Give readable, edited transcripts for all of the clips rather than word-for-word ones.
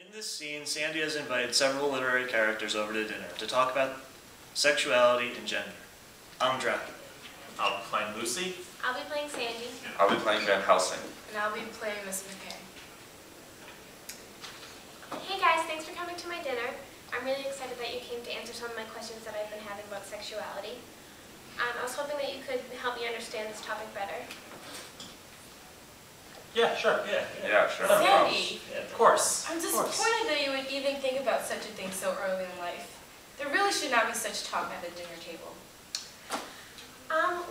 In this scene, Sandy has invited several literary characters over to dinner to talk about sexuality and gender. I'm Dracula. I'll be playing Lucy. I'll be playing Sandy. I'll be playing Van Helsing. And I'll be playing Miss McKay. Hey guys, thanks for coming to my dinner. I'm really excited that you came to answer some of my questions that I've been having about sexuality. I was hoping that you could help me understand this topic better. Yeah, sure. Yeah, sure. Sandy, Yeah, Of course. I'm Of course. disappointed that you would even think about such a thing so early in life. There really should not be such talk at the dinner table.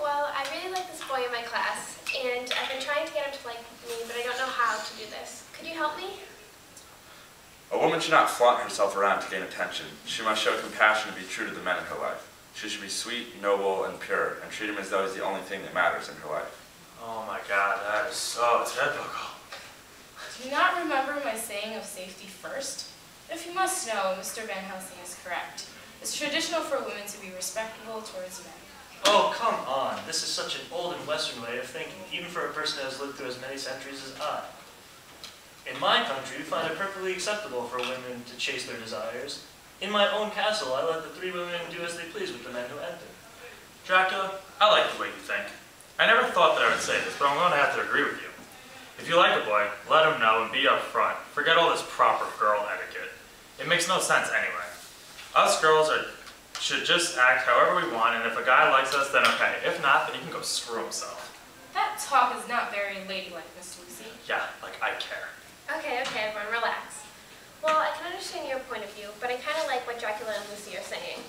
Well, I really like this boy in my class, and I've been trying to get him to like me, but I don't know how to do this. Could you help me? A woman should not flaunt herself around to gain attention. She must show compassion and be true to the men in her life. She should be sweet, noble, and pure, and treat him as though he's the only thing that matters in her life. Oh my God, that is so typical. Do you not remember my saying of safety first? If you must know, Mr. Van Helsing is correct. It's traditional for women to be respectful towards men. Oh, come on. This is such an old and Western way of thinking, even for a person that has lived through as many centuries as I. In my country, we find it perfectly acceptable for women to chase their desires. In my own castle, I let the 3 women do as they please with the men who enter. Dracula, I like the way you think. I never thought that I would say this, but I'm going to have to agree with you. If you like a boy, let him know and be upfront. Forget all this proper girl etiquette. It makes no sense anyway. Us girls should just act however we want, and if a guy likes us, then okay. If not, then he can go screw himself. That talk is not very ladylike, Miss Lucy. Yeah, like I care. Okay, everyone, relax. Well, I can understand your point of view, but I kind of like what Dracula and Lucy are saying.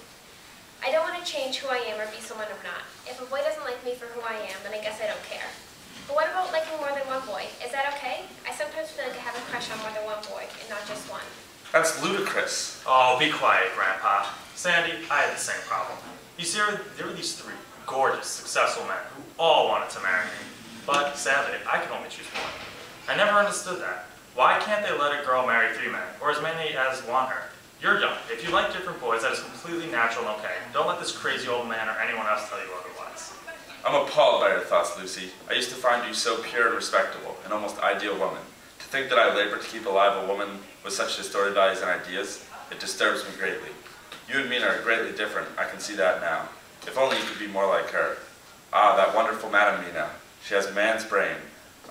I don't want to change who I am or be someone I'm not. If a boy doesn't like me for who I am, then I guess I don't care. But what about liking more than one boy? Is that okay? I sometimes feel like I have a crush on more than one boy, and not just one. That's ludicrous. Oh, be quiet, Grandpa. Sandy, I had the same problem. You see, there were these 3 gorgeous, successful men who all wanted to marry me. But sadly, I could only choose one. I never understood that. Why can't they let a girl marry 3 men, or as many as want her? You're young. If you like different boys, that is completely natural and okay. Don't let this crazy old man or anyone else tell you otherwise. I'm appalled by your thoughts, Lucy. I used to find you so pure and respectable, an almost ideal woman. To think that I labored to keep alive a woman with such distorted values and ideas, it disturbs me greatly. You and Mina are greatly different. I can see that now. If only you could be more like her. Ah, that wonderful Madam Mina. She has man's brain,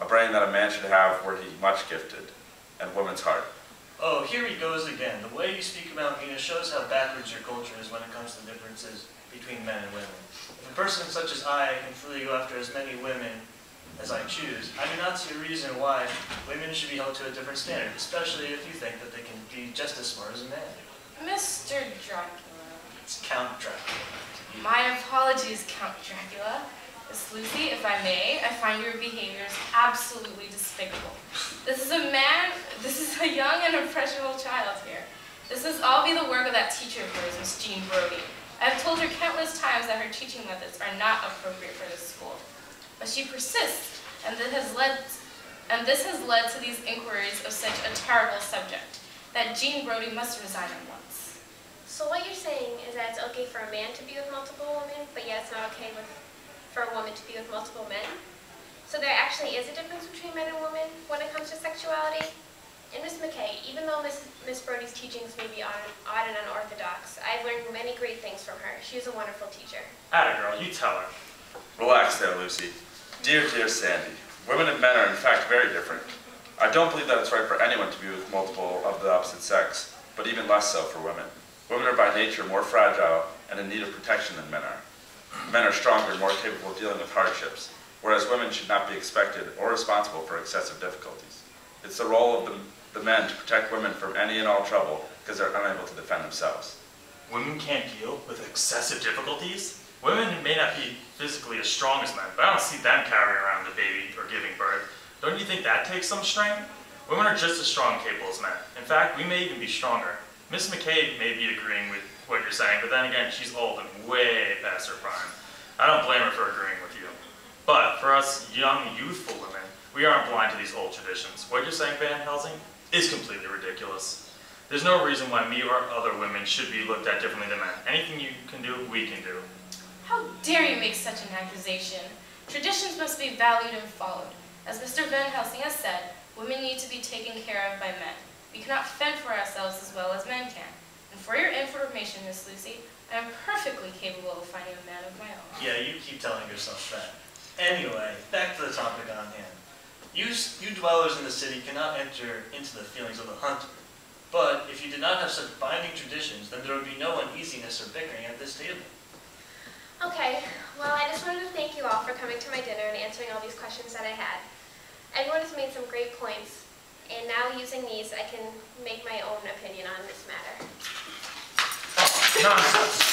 a brain that a man should have were he much gifted, and woman's heart. Oh, here he goes again. The way you speak about Mina shows how backwards your culture is when it comes to differences between men and women. If a person such as I can freely go after as many women as I choose, I do not see a reason why women should be held to a different standard, especially if you think that they can be just as smart as a man. Mr. Dracula. It's Count Dracula. My apologies, Count Dracula. Miss Lucy, if I may, I find your behaviors absolutely despicable. This is a young and impressionable child here. This must all be the work of that teacher of hers, Miss Jean Brodie. I have told her countless times that her teaching methods are not appropriate for this school. But she persists, and this has led to these inquiries of such a terrible subject, that Jean Brodie must resign at once. So what you're saying is that it's okay for a man to be with multiple women, but yet it's not okay for a woman to be with multiple men? So there actually is a difference between men and women when it comes to sexuality? And Miss McKay, even though Miss Brodie's teachings may be odd and unorthodox, I've learned many great things from her. She's a wonderful teacher. Atta girl, you tell her. Relax there, Lucy. Dear, dear Sandy, women and men are in fact very different. I don't believe that it's right for anyone to be with multiple of the opposite sex, but even less so for women. Women are by nature more fragile and in need of protection than men are. Men are stronger and more capable of dealing with hardships, whereas women should not be expected or responsible for excessive difficulties. It's the role of the men to protect women from any and all trouble because they're unable to defend themselves. Women can't deal with excessive difficulties? Women may not be physically as strong as men, but I don't see them carrying around a baby or giving birth. Don't you think that takes some strength? Women are just as strong and capable as men. In fact, we may even be stronger. Miss McKay may be agreeing with what you're saying, but then again, she's old and way past her prime. I don't blame her for agreeing with you. But for us young, youthful women, we aren't blind to these old traditions. What you're saying, Van Helsing, is completely ridiculous. There's no reason why me or other women should be looked at differently than men. Anything you can do, we can do. How dare you make such an accusation? Traditions must be valued and followed. As Mr. Van Helsing has said, women need to be taken care of by men. We cannot fend for ourselves as well as men can. And for your information, Miss Lucy, I am perfectly capable of finding a man of my own. Yeah, you keep telling yourself that. Anyway, back to the topic on hand. You dwellers in the city cannot enter into the feelings of the hunter. But if you did not have such binding traditions, then there would be no uneasiness or bickering at this table. Okay, well, I just wanted to thank you all for coming to my dinner and answering all these questions that I had. Everyone has made some great points, and now using these, I can make my own opinion on this matter. Nonsense.